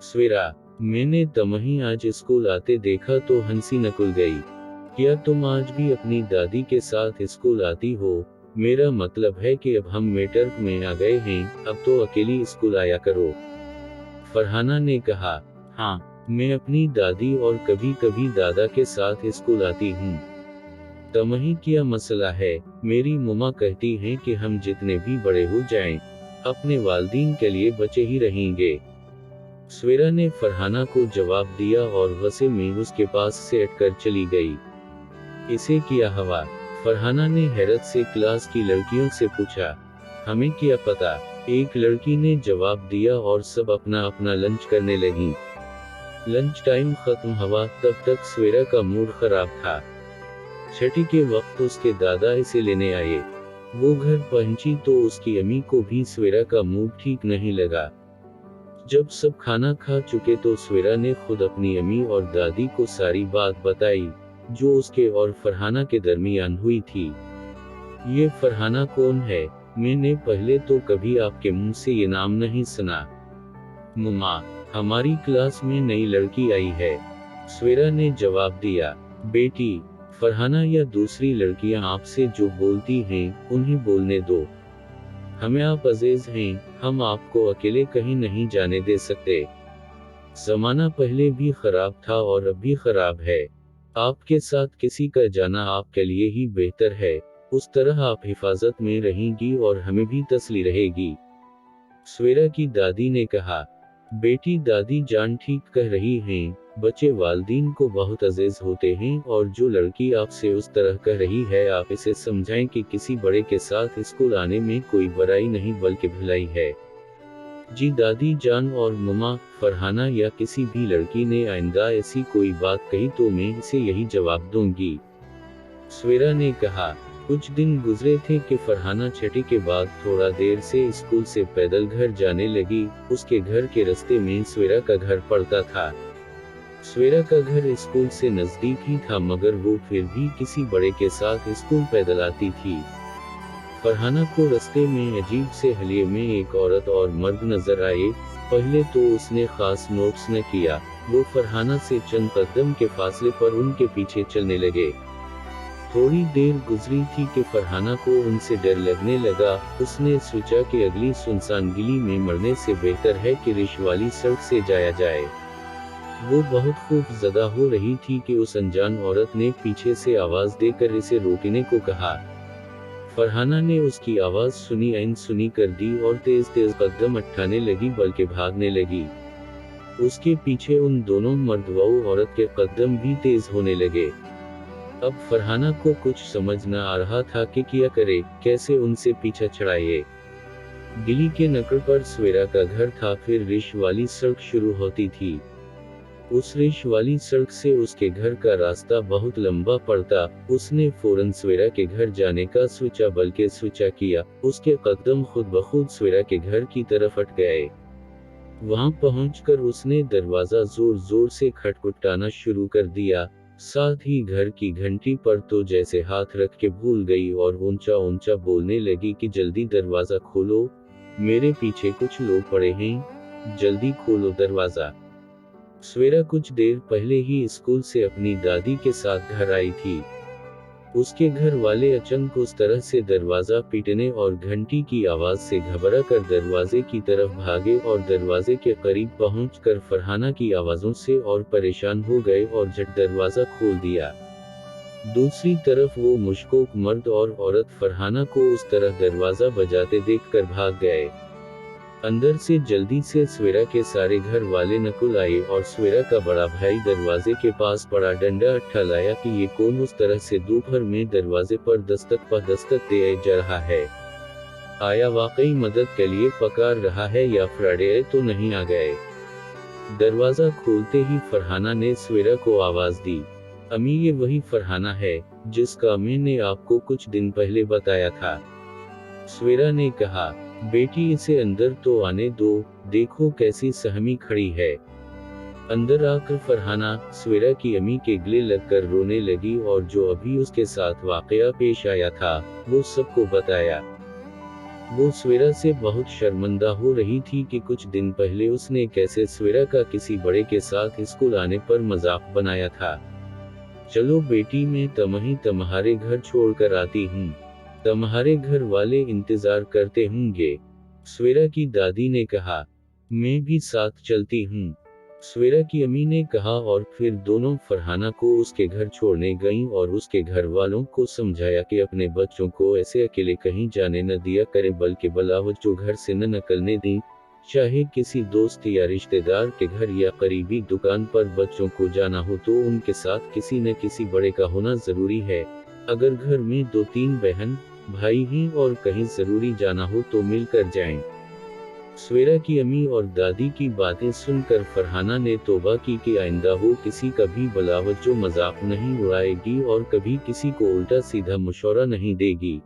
सवेरा, मैंने तमही आज स्कूल आते देखा तो हंसी नकुल गई। क्या तुम आज भी अपनी दादी के साथ स्कूल आती हो? मेरा मतलब है कि अब हम मेटर्क में आ गए हैं, अब तो अकेली स्कूल आया करो। फरहाना ने कहा, हाँ, मैं अपनी दादी और कभी कभी दादा के साथ स्कूल आती हूँ। तमही क्या मसला है? मेरी मम्मा कहती हैं कि हम जितने भी बड़े हो जाएं, अपने वालिदैन के लिए बच्चे ही रहेंगे। सवेरा ने फरहाना को जवाब दिया और गुस्से में उसके पास से हटकर चली गई। इसे क्या हवा? फरहाना ने हैरत से क्लास की लड़कियों से पूछा, हमें क्या पता? एक लड़की ने जवाब दिया और सब अपना अपना लंच करने लगी। लंच टाइम खत्म हुआ तब तक सवेरा का मूड खराब था। छठी के वक्त उसके दादा इसे लेने आए। वो घर पहुंची तो उसकी अम्मी को भी सवेरा का मूड ठीक नहीं लगा। जब सब खाना खा चुके तो सवेरा ने खुद अपनी अम्मी और दादी को सारी बात बताई, जो उसके और फरहाना के दरमियान हुई थी। ये फरहाना कौन है? मैंने पहले तो कभी आपके मुंह से ये नाम नहीं सुना। मम्मा, हमारी क्लास में नई लड़की आई है, सवेरा ने जवाब दिया। बेटी, फरहाना या दूसरी लड़कियां आपसे जो बोलती हैं, उन्हें बोलने दो। हमें आप अजीज हैं, हम आपको अकेले कहीं नहीं जाने दे सकते। जमाना पहले भी खराब था और अब भी खराब है। आपके साथ किसी का जाना आपके लिए ही बेहतर है, उस तरह आप हिफाजत में रहेंगी और हमें भी तसल्ली रहेगी। सवेरा की दादी ने कहा, बेटी दादी जान ठीक कह रही हैं, बच्चे वालिदैन को बहुत अजीज होते हैं और जो लड़की आपसे उस तरह कह रही है आप इसे समझाएं कि किसी बड़े के साथ स्कूल आने में कोई बुराई नहीं बल्कि भलाई है। जी दादी जान और मम्मा, फरहाना या किसी भी लड़की ने आइंदा ऐसी कोई बात कही तो मैं इसे यही जवाब दूंगी। सवेरा ने कहा, कुछ दिन गुजरे थे कि फरहाना छठी के बाद थोड़ा देर से स्कूल से पैदल घर जाने लगी। उसके घर के रास्ते में सवेरा का घर पड़ता था। सवेरा का घर स्कूल से नजदीक ही था मगर वो फिर भी किसी बड़े के साथ स्कूल पैदल आती थी। फरहाना को रास्ते में अजीब से हलिये में एक औरत और मर्द नजर आए। पहले तो उसने खास नोट्स न किया, वो फरहाना से चंद कदम के फासले पर उनके पीछे चलने लगे। थोड़ी देर गुजरी थी कि फरहाना को उनसे डर लगने लगा। उसने सोचा कि अगली सुनसान गली में मरने से बेहतर है कि रिश वाली सड़क से जाया जाए। वो बहुत खौफजदा हो रही थी कि उस अनजान औरत ने पीछे से आवाज देकर इसे रोकने को कहा। फरहाना ने उसकी आवाज सुनी अनसुनी कर दी और तेज तेज कदम उठाने लगी बल्कि भागने लगी। उसके पीछे उन दोनों मर्द व औरत के कदम भी तेज होने लगे। अब फरहाना को कुछ समझ न आ रहा था कि क्या करे, कैसे उनसे पीछा छुड़ाए। गली के नकड़ पर सवेरा का घर था, फिर रिश वाली सड़क शुरू होती थी। उस रिश वाली सड़क से उसके घर का रास्ता बहुत लंबा पड़ता। उसने फौरन सवेरा के घर जाने का सोचा बल्कि सोचा किया, उसके कदम खुद ब खुद सवेरा के घर की तरफ हट गए। वहां पहुंचकर उसने दरवाजा जोर जोर से खटखटाना शुरू कर दिया। साथ ही घर की घंटी पर तो जैसे हाथ रख के भूल गई और ऊंचा ऊंचा बोलने लगी कि जल्दी दरवाजा खोलो, मेरे पीछे कुछ लोग पड़े हैं, जल्दी खोलो दरवाजा। सवेरा कुछ देर पहले ही स्कूल से अपनी दादी के साथ घर आई थी। उसके घर वाले अचानक उस तरह से दरवाजा पीटने और घंटी की आवाज से घबरा कर दरवाजे की तरफ भागे और दरवाजे के करीब पहुंचकर फरहाना की आवाजों से और परेशान हो गए और झट दरवाजा खोल दिया। दूसरी तरफ वो मुश्कोक मर्द और औरत फरहाना को उस तरह दरवाजा बजाते देखकर भाग गए। अंदर से जल्दी से सवेरा के सारे घर वाले नकुल आए और सवेरा का बड़ा भाई दरवाजे के पास पड़ा डंडा उठा लाया कि ये कौन उस तरह से दोपहर में दरवाजे पर दस्तक पर दस्तक दे जा रहा है। आया वाकई मदद के लिए पकार रहा है या फ्राडे तो नहीं आ गए। दरवाजा खोलते ही फरहाना ने सवेरा को आवाज दी, अम्मी ये वही फरहाना है जिसका मैंने आपको कुछ दिन पहले बताया था। सवेरा ने कहा, बेटी इसे अंदर तो आने दो, देखो कैसी सहमी खड़ी है। अंदर आकर फरहाना सवेरा की अम्मी के गले लगकर रोने लगी और जो अभी उसके साथ वाकया पेश आया था वो सबको बताया। वो स्वेरा से बहुत शर्मिंदा हो रही थी कि कुछ दिन पहले उसने कैसे स्वेरा का किसी बड़े के साथ स्कूल आने पर मजाक बनाया था। चलो बेटी, मैं तुम्हारे घर छोड़कर आती हूँ। तुम्हारे घर वाले इंतजार करते होंगे। स्वेरा की दादी ने कहा। मैं भी साथ चलती हूँ, स्वेरा की अम्मी ने कहा, और फिर दोनों फरहाना को उसके घर छोड़ने गईं और उसके घर वालों को समझाया कि अपने बच्चों को ऐसे अकेले कहीं जाने न दिया करें, बल्कि बलावजो घर से न निकलने दें। चाहे किसी दोस्त या रिश्तेदार के घर या करीबी दुकान पर बच्चों को जाना हो तो उनके साथ किसी न किसी बड़े का होना जरूरी है। अगर घर में 2-3 बहन भाई हैं और कहीं जरूरी जाना हो तो मिलकर जाएं। स्वेरा की अम्मी और दादी की बातें सुनकर फरहाना ने तौबा की कि आइंदा वो किसी का भी बलावजो मजाक नहीं उड़ाएगी और कभी किसी को उल्टा सीधा मशवरा नहीं देगी।